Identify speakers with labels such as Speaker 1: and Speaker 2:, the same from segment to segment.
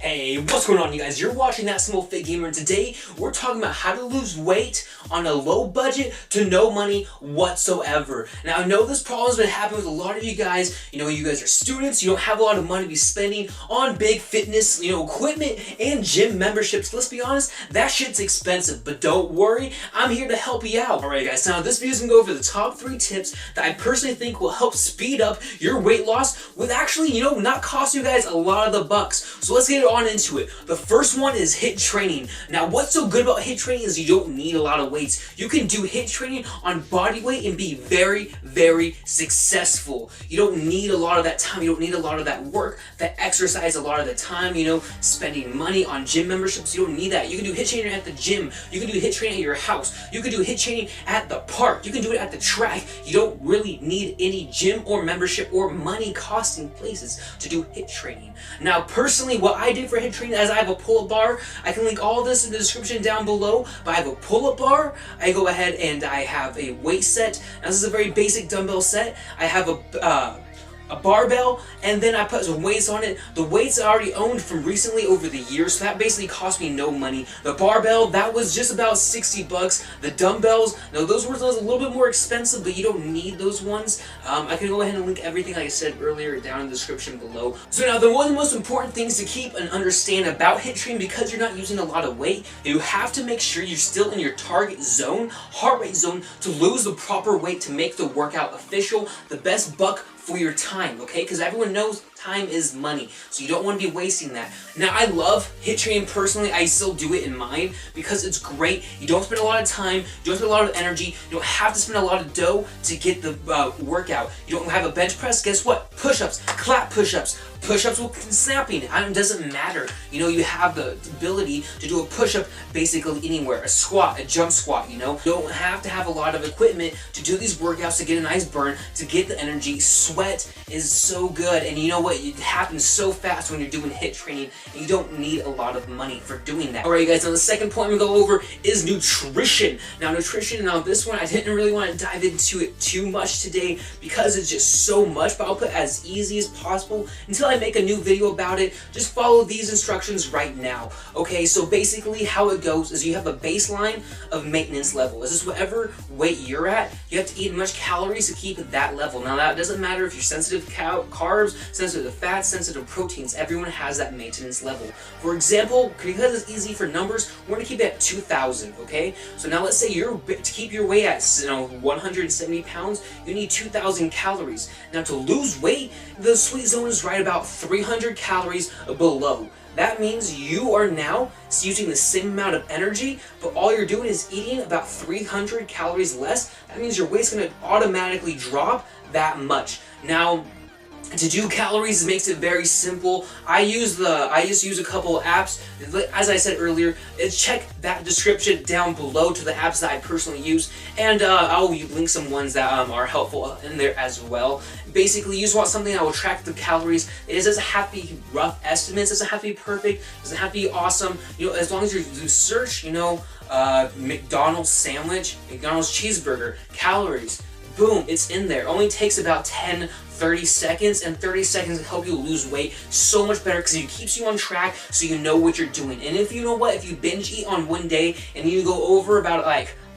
Speaker 1: Hey, what's going on, you guys? You're watching That Small Fit Gamer, and today we're talking about how to lose weight on a low budget to no money whatsoever. Now, I know this problem's been happening with a lot of you guys. You guys are students, you don't have a lot of money to be spending on big fitness, equipment and gym memberships. Let's be honest, that shit's expensive, but don't worry, I'm here to help you out. Alright guys, now this video is going to go over the top 3 tips that I personally think will help speed up your weight loss with actually, not cost you guys a lot of the bucks. So let's get on into it. The first one is HIIT training. Now, what's so good about HIIT training is you don't need a lot of weights. You can do HIIT training on body weight and be very, very successful. You don't need a lot of that time. You don't need a lot of that work, that exercise a lot of the time, spending money on gym memberships. You don't need that. You can do HIIT training at the gym. You can do HIIT training at your house. You can do HIIT training at the park. You can do it at the track. You don't really need any gym or membership or money costing places to do HIIT training. Now, personally, what I do for HIIT training is I have a pull-up bar. I can link all this in the description down below, but I have a pull-up bar. I go ahead and I have a weight set. Now, this is a very basic dumbbell set. I have a barbell, and then I put some weights on it. The weights I already owned from recently over the years, so that basically cost me no money. The barbell, that was just about 60 bucks. The dumbbells, now those were a little bit more expensive, but you don't need those ones. I can go ahead and link everything like I said earlier down in the description below. So now, one of the most important things to keep and understand about HIIT training, because you're not using a lot of weight, you have to make sure you're still in your target zone, heart rate zone, to lose the proper weight to make the workout official, the best buck for your time, okay? Because everyone knows time is money, so you don't want to be wasting that. Now, I love HIIT training personally. I still do it in mine because it's great. You don't spend a lot of time, you don't spend a lot of energy, you don't have to spend a lot of dough to get the workout. You don't have a bench press, guess what? Push-ups, clap push-ups, push-ups with snapping. It doesn't matter. You have the ability to do a push-up basically anywhere. A squat, a jump squat, You don't have to have a lot of equipment to do these workouts, to get a nice burn, to get the energy. Sweat is so good, and you know what? It happens so fast when you're doing HIIT training, and you don't need a lot of money for doing that. Alright guys, now the second point I'm going to go over is nutrition. Now this one, I didn't really want to dive into it too much today because it's just so much, but I'll put as easy as possible until I make a new video about it. Just follow these instructions right now. Okay, so basically how it goes is you have a baseline of maintenance level. This is whatever weight you're at, you have to eat as much calories to keep at that level. Now, that doesn't matter if you're sensitive to carbs, sensitive to fats, sensitive to proteins. Everyone has that maintenance level. For example, because it's easy for numbers, we're going to keep it at 2,000, okay? So now let's say to keep your weight at 170 pounds, you need 2,000 calories. Now, to lose weight, the sweet zone is right about 300 calories below. That means you are now using the same amount of energy, but all you're doing is eating about 300 calories less. That means your weight's going to automatically drop that much. Now, to do calories makes it very simple. I just use a couple of apps. As I said earlier, check that description down below to the apps that I personally use, and I'll link some ones that are helpful in there as well. Basically, you just want something that will track the calories. It doesn't have to be rough estimates. It doesn't have to be perfect. It doesn't have to be awesome. As long as you search, McDonald's sandwich, McDonald's cheeseburger, calories, boom, it's in there. Only takes about 30 seconds, and 30 seconds will help you lose weight so much better because it keeps you on track, so you know what you're doing. And if you binge eat on one day and you go over about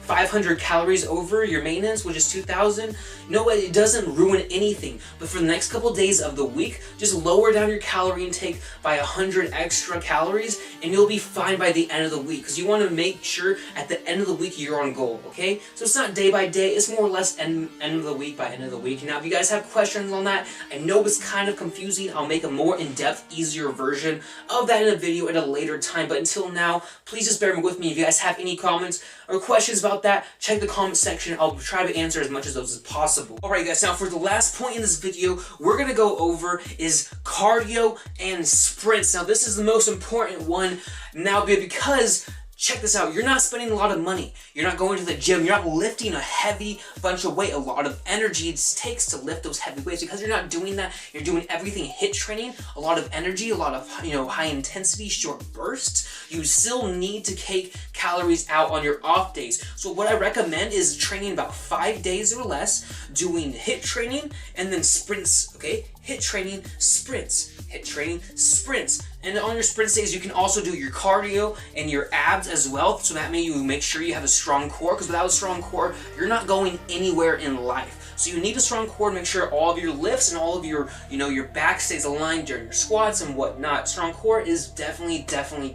Speaker 1: 500 calories over your maintenance, which is 2,000, it doesn't ruin anything. But for the next couple days of the week, just lower down your calorie intake by 100 extra calories, and you'll be fine by the end of the week, because you want to make sure at the end of the week you're on goal, okay? So it's not day by day, it's more or less end of the week by end of the week. Now, if you guys have questions on that, I know it's kind of confusing. I'll make a more in-depth, easier version of that in a video at a later time. But until now, please just bear with me. If you guys have any comments or questions about that, check the comment section. I'll try to answer as much of those as possible. Alright guys, now for the last point in this video, we're going to go over is cardio and sprints. Now, this is the most important one now, because check this out, you're not spending a lot of money. You're not going to the gym. You're not lifting a heavy bunch of weight. A lot of energy it takes to lift those heavy weights. Because you're not doing that, you're doing everything HIIT training, a lot of energy, a lot of high intensity, short bursts. You still need to take calories out on your off days. So what I recommend is training about 5 days or less, doing HIIT training and then sprints, okay? HIIT training sprints. HIIT training sprints. And on your sprint days, you can also do your cardio and your abs as well. So that means you make sure you have a strong core, because without a strong core, you're not going anywhere in life. So you need a strong core to make sure all of your lifts and all of your, your back stays aligned during your squats and whatnot. Strong core is definitely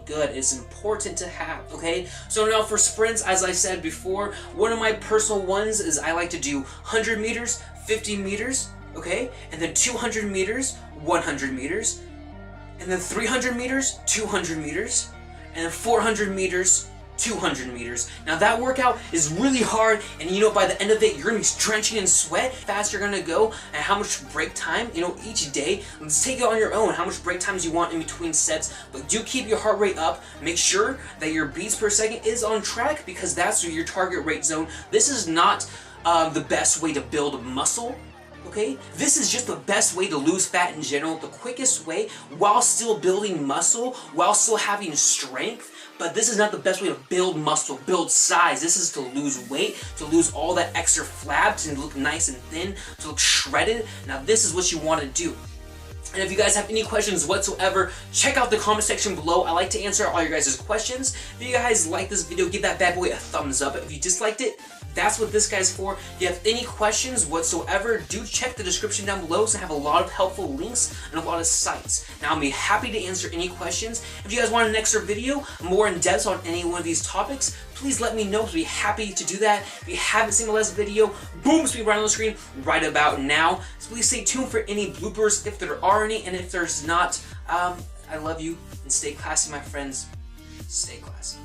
Speaker 1: good. It's important to have, okay? So now for sprints, as I said before, one of my personal ones is I like to do 100 meters, 50 meters, okay? And then 200 meters, 100 meters, and then 300 meters, 200 meters, and then 400 meters, 200 meters. Now that workout is really hard, and by the end of it, you're gonna be drenching in sweat. Fast you're gonna go, and how much break time, each day. Let's take it on your own, how much break times you want in between sets, but do keep your heart rate up. Make sure that your beats per second is on track, because that's your target rate zone. This is not the best way to build muscle. Okay? This is just the best way to lose fat in general, the quickest way, while still building muscle, while still having strength. But this is not the best way to build muscle, build size. This is to lose weight, to lose all that extra flabs and look nice and thin, to look shredded. Now this is what you want to do. And if you guys have any questions whatsoever, check out the comment section below. I like to answer all your guys' questions. If you guys like this video, give that bad boy a thumbs up. If you disliked it, that's what this guy's for. If you have any questions whatsoever, do check the description down below, so I have a lot of helpful links and a lot of sites. Now, I'll be happy to answer any questions. If you guys want an extra video, more in depth on any one of these topics, please let me know. I'll be happy to do that. If you haven't seen the last video, boom, it's right on the screen right about now. So please stay tuned for any bloopers if there are any, and if there's not, I love you, and stay classy, my friends. Stay classy.